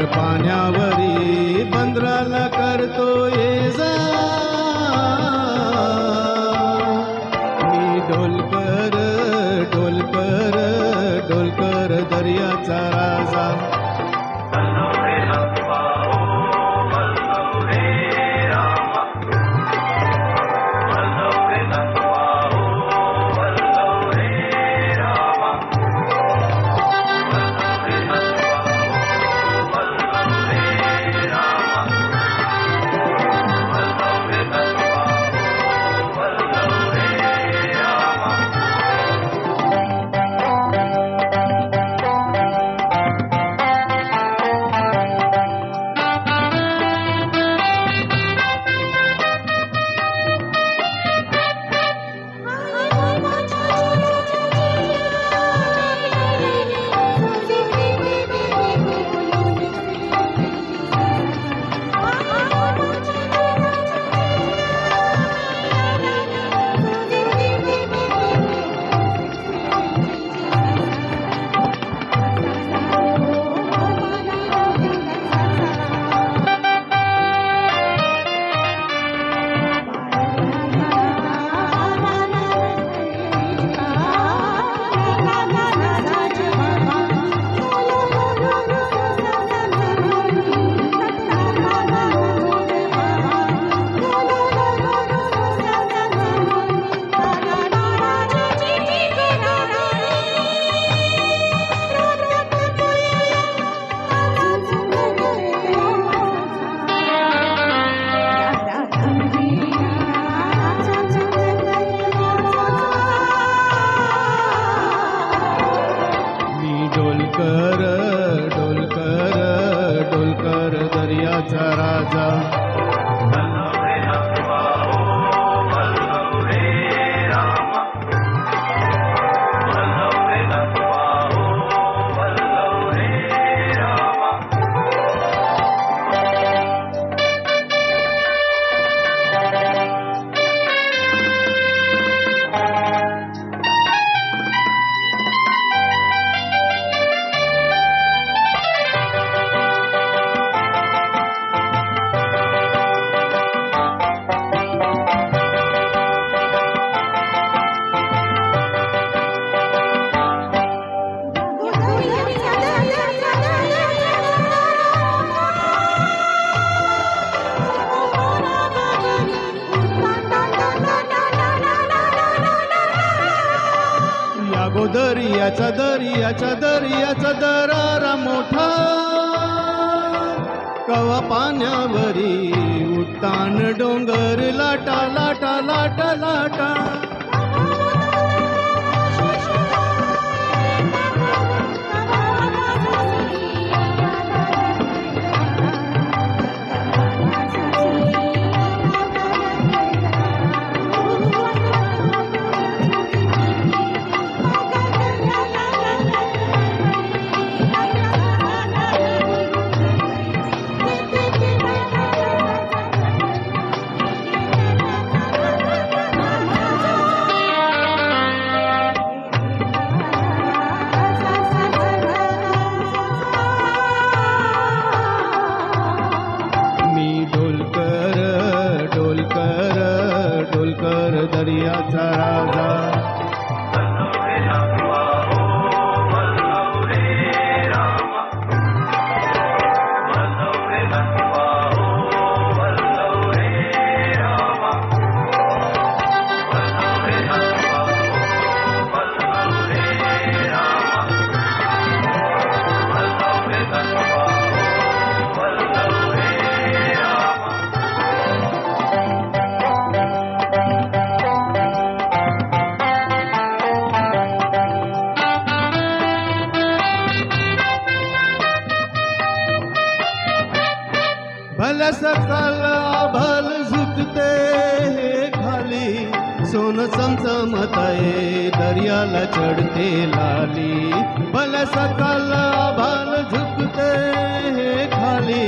वर पाण्यावरी बंदराला करतो ये जा मी ढोलकर ढोलकर ढोलकर दर्याचा राजा ढोलकर ढोलकर ढोलकर दर्याचा राजा दर्याचा दर्याचा दर्याचा दरारा मोठा कवा पाण्यावरी उतान डोंगर लाटा लाटा लाटा लाटा ढोलकर दर्याचा राजा भल सकाळ भल झुकते खाली सोन चमचमतये दर्याला चढते लाली भल सकाळ भल झुकते खाली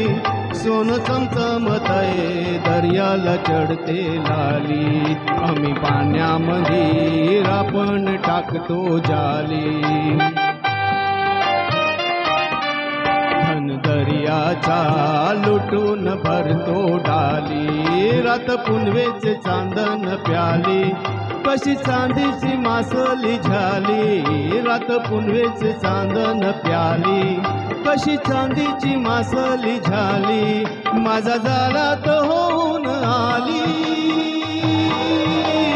सोन चमचमतये दर्याला चढते लाली आम्ही पाण्यामध्ये रापण टाकतो जाली धन दर्या दर्याचा लुटून भरतो डाली, रात पुनवेचे चांदन प्याली, कशी चांदीची मासली झाली, रात पुनवेचे चांदन प्याली, कशी चांदीची मासली झाली, माझा झाला तो होऊन आली,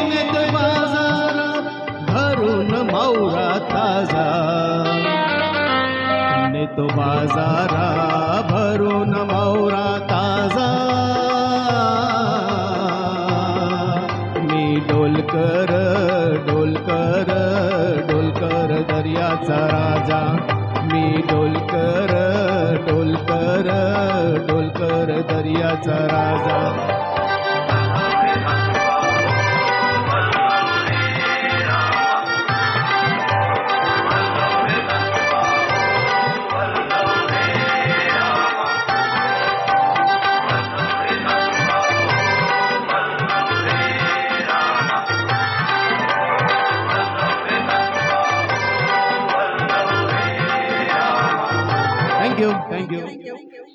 नेत बाजारात भरून मौरा ताजा, नेतो बाजारा भरून मौरा ताजा, मी डोलकर डोलकर डोलकर दर्याचा राजा, मी डोलकर डोलकर डोलकर दर्याचा राजा.